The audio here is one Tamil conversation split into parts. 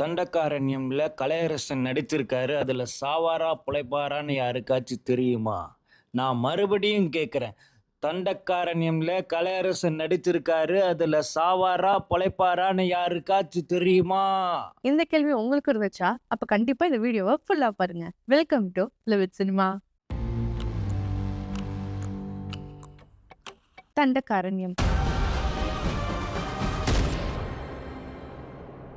தண்டகாரண்யம்ல கலையரசன் நடிச்சிருக்காரு. அதுல சாவாரா புலைப்பாரான்னு யாருக்காச்சும் தெரியுமா? நான் மறுபடியும் கேட்கிறேன். தண்டக்காரண்யம்ல கலையரசன் நடிச்சிருக்காரு. அதுல சாவாரா பொழைப்பாரான்னு யாருக்காச்சும் தெரியுமா? இந்த கேள்வி உங்களுக்கு இருந்துச்சா? அப்ப கண்டிப்பா இந்த வீடியோவ ஃபுல்லா பாருங்க. Welcome to live it cinema. Dandakaranya.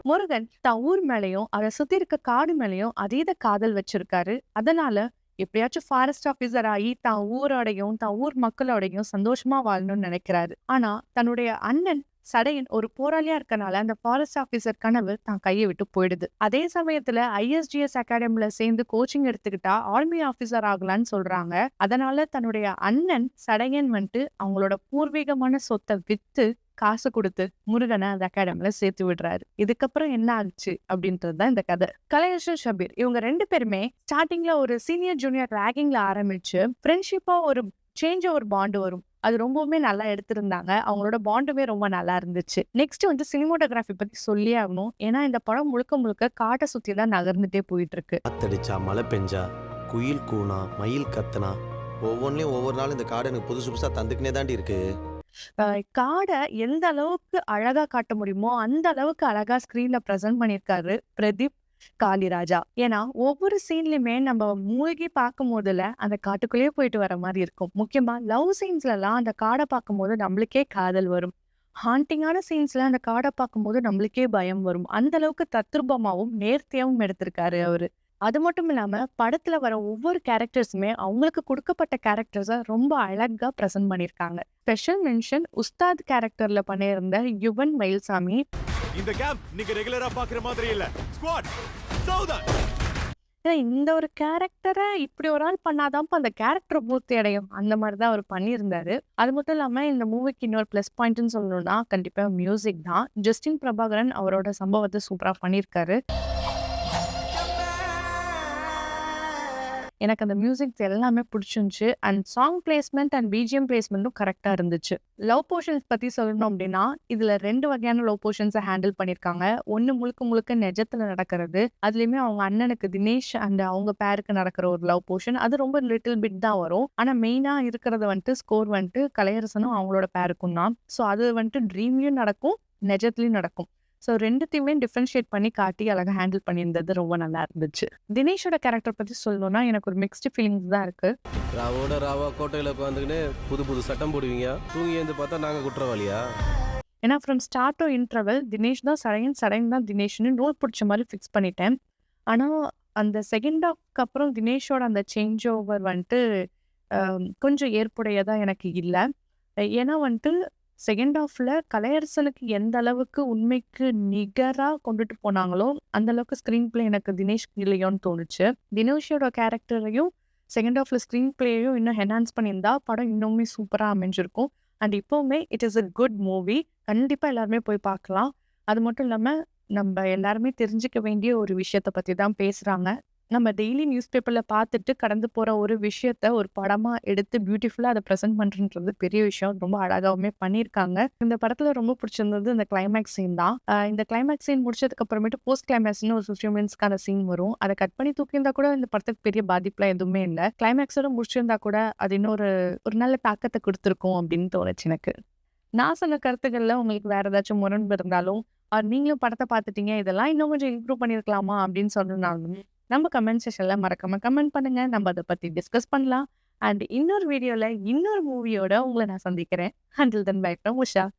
Murugan தான் ஊர் மேலயும், அத சுத்தி இருக்க காடு மேலயும் அதீத காதல் வச்சிருக்காரு. அதனால எப்படியாச்சும் ஃபாரஸ்ட் ஆபீசர் ஆகி தான் ஊரோடையும், தான் ஊர் மக்களோடையும் சந்தோஷமா வாழணும்னு நினைக்கிறாரு. ஆனா தன்னுடைய அண்ணன் சடையன் ஒரு போராளியா இருக்கனால அந்த ஃபாரஸ்ட் ஆபீசர் கனவு தான் கையை விட்டு போயிடுது. அதே சமயத்துல ஐஎஸ்டிஎஸ் அகாடமில சேர்ந்து கோச்சிங் எடுத்துக்கிட்டா ஆர்மி ஆபீசர் ஆகலான்னு சொல்றாங்க. அதனால தன்னுடைய அண்ணன் சடையன் வந்துட்டு அவங்களோட பூர்வீகமான சொத்தை வித்து காசு கொடுத்து முருகனை அந்த அகாடமில சேர்த்து விடுறாரு. இதுக்கப்புறம் என்ன ஆச்சு அப்படின்றதுதான் இந்த கதை. கலையரசன் ஷபீர் இவங்க 2 பேருமே ஸ்டார்டிங்ல ஒரு சீனியர் ஜூனியர் ரேகிங்ல ஆரம்பிச்சு ஃப்ரெண்ட்ஷிப்பா ஒரு ஒரு பாண்ட் வரும். அது ரொம்பவுமே நல்லா எடுத்திருந்தாங்க. அவங்களோட பாண்டுமே ரொம்ப நல்லா இருந்துச்சு. நெக்ஸ்ட் வந்து சினிமோட்டோகிராஃபி பத்தி சொல்லியே ஆகணும். ஏன்னா இந்த படம் முழுக்க முழுக்க காட்டை சுத்தி தான் நகர்ந்துட்டே போயிட்டு இருக்கு. காத்தடிச்சா மழை பெஞ்சா குயில் கூனா மயில் கத்துனா ஒவ்வொன்றிலையும் ஒவ்வொரு நாளும் இந்த காடு எனக்கு புதுசு புதுசா தந்துக்கினே தாண்டி இருக்கு. காடை எந்த அளவுக்கு அழகா காட்ட முடியுமோ அந்த அளவுக்கு அழகா ஸ்கிரீன்ல பிரசன்ட் பண்ணியிருக்காரு பிரதீப் காளிராஜா. ஏன்னா ஒவ்வொரு சீன்லயுமே நம்ம மூழ்கி பார்க்கும் போதுல அந்த காட்டுக்குள்ளேயே போயிட்டு வர மாதிரி இருக்கும். முக்கியமா லவ் சீன்ஸ்ல எல்லாம் அந்த காடை பார்க்கும் போது நம்மளுக்கே காதல் வரும். ஹாண்டிங்கான சீன்ஸ்ல அந்த காடை பார்க்கும்போது நம்மளுக்கே பயம் வரும். அந்த அளவுக்கு தத்ரூபமாவும் நேர்த்தியாவும் எடுத்திருக்காரு அவரு. அது மட்டும் இல்லாம படத்துல வர ஒவ்வொரு கேரக்டர்ஸுமே அவங்களுக்கு கொடுக்கப்பட்ட கேரக்டர்ஸை ரொம்ப அழகா பிரசன்ட் பண்ணியிருக்காங்க. ஸ்பெஷல் மென்ஷன் உஸ்தாத் கேரக்டர்ல பண்ணியிருந்த யுவன் மயில்சாமி. இந்த கேம்ப் நீங்க ரெகுலரா பாக்குற மாதிரி இல்ல. ஸ்குவாட் சவுதன். இந்த ஒரு கேரக்டரை இப்படி ஒரு ஆள் பண்ணாதான் அந்த கேரக்டர் பூர்த்தி அடையும். அந்த மாதிரிதான் அவர் பண்ணியிருந்தாரு. அது மட்டும் இல்லாம இந்த மூவிக்கு இன்னொரு பிளஸ் பாயிண்ட்னு சொல்லணும்னா கண்டிப்பா மியூசிக் தான். ஜஸ்டின் பிரபாகரன் அவரோட சம்பவத்தை சூப்பரா பண்ணியிருக்காரு. எனக்கு அந்த மியூசிக் எல்லாமே பிடிச்சிருந்துச்சு. And song placement and BGM பிளேஸ்மெண்ட்டும் கரெக்டா இருந்துச்சு. லவ் போர்ஷன்ஸ் பத்தி சொல்லணும் அப்படின்னா இதுல 2 வகையான லவ் போர்ஷன்ஸை ஹேண்டில் பண்ணிருக்காங்க. ஒன்னு முழுக்க முழுக்க நிஜத்துல நடக்கிறது. அதுலயுமே அவங்க அண்ணனுக்கு தினேஷ் அண்ட் அவங்க பேருக்கு நடக்கிற ஒரு லவ் போர்ஷன். அது ரொம்ப லிட்டில் பிட் தான் வரும். ஆனா மெயினா இருக்கிறது வந்துட்டு ஸ்கோர் வந்துட்டு கலையரசனும் அவங்களோட பேருக்கும் தான். ஸோ அது வந்துட்டு ட்ரீம்லயும் நடக்கும், நிஜத்துலயும் நடக்கும். ஸோ 2த்தையுமே டிஃபரன்ஷியேட் பண்ணி காட்டி அழகா ஹேண்டில் பண்ணியிருந்தது ரொம்ப நல்லா இருந்துச்சு. தினேஷோட கேரக்டர் பத்தி சொல்லணும்னா எனக்கு ஒரு மிக்ஸ்டு ஃபீலிங்ஸ் தான் இருக்கு. ராவோட ராவா கோட்டையில் உட்காந்துக்கின்னு புது புது சட்டம் போடுவீங்க, தூங்கி எழுந்து பார்த்தா நாங்கள் குற்றவாளியா? ஏன்னா from start to interval Dinesh தான் சடையன், சடையன் தான் தினேஷ்னு நோட் பிடிச்ச மாதிரி ஃபிக்ஸ் பண்ணிட்டேன். ஆனால் அந்த செகண்ட் ஹாஃப்க்கு அப்புறம் தினேஷோட அந்த சேஞ்ச் ஓவர் வந்துட்டு கொஞ்சம் ஏற்புடையதாக எனக்கு இல்லை. ஏன்னா வந்துட்டு செகண்ட் ஹாஃப்ல கலையரசனுக்கு எந்த அளவுக்கு உண்மைக்கு நிகரா கொண்டுட்டு போனாங்களோ அந்த அளவுக்கு ஸ்கிரீன் பிளே எனக்கு தினேஷ் இல்லையோன்னு தோணுச்சு. தினேஷோட கேரக்டரையும் செகண்ட் ஹாஃப்ல ஸ்கிரீன் பிளேயையும் இன்னும் என்ஹான்ஸ் பண்ணியிருந்தா படம் இன்னுமே சூப்பரா அமைஞ்சிருக்கும். அண்ட் இப்போவுமே it is a good movie. கண்டிப்பா எல்லாருமே போய் பார்க்கலாம். அது மட்டும் இல்லாம நம்ம எல்லாருமே தெரிஞ்சுக்க வேண்டிய ஒரு விஷயத்த பத்தி தான் பேசுறாங்க. நம்ம டெய்லி நியூஸ் பேப்பர்ல பார்த்துட்டு கடந்து போற ஒரு விஷயத்த ஒரு படமா எடுத்து பியூட்டிஃபுல்லா அதை ப்ரெசென்ட் பண்றதுன்றது பெரிய விஷயம். ரொம்ப அழகாவுமே பண்ணியிருக்காங்க. இந்த படத்துல ரொம்ப பிடிச்சிருந்தது இந்த கிளைமேக்ஸ் சீன் தான். இந்த கிளைமேக்ஸ் சீன் முடிச்சதுக்கு அப்புறமேட்டு போஸ்ட் கிளைமேக்ஸ்னு ஒரு 15 மினிட்ஸ்க்கான சீன் வரும். அதை கட் பண்ணி தூக்கியிருந்தா கூட இந்த படத்துக்கு பெரிய பாதிப்புலாம் எதுவுமே இல்லை. கிளைமேக்ஸோட முடிச்சிருந்தா கூட அது இன்னொரு ஒரு நல்ல தாக்கத்தை கொடுத்துருக்கும் அப்படின்னு தோணுச்சு எனக்கு. நான் சொன்ன கருத்துக்கள்ல உங்களுக்கு வேற ஏதாச்சும் முரண்பு இருந்தாலும் நீங்களும் படத்தை பார்த்துட்டீங்க, இதெல்லாம் இன்னும் கொஞ்சம் இம்ப்ரூவ் பண்ணியிருக்கலாமா அப்படின்னு சொன்னாலும் நம்ம கமெண்ட் செக்ஷன்ல மறக்காம கமெண்ட் பண்ணுங்க. நம்ம அதை பத்தி டிஸ்கஸ் பண்ணலாம். அண்ட் இன்னொரு வீடியோல இன்னொரு மூவியோட உங்களை நான் சந்திக்கிறேன். Until then, bye from Usha.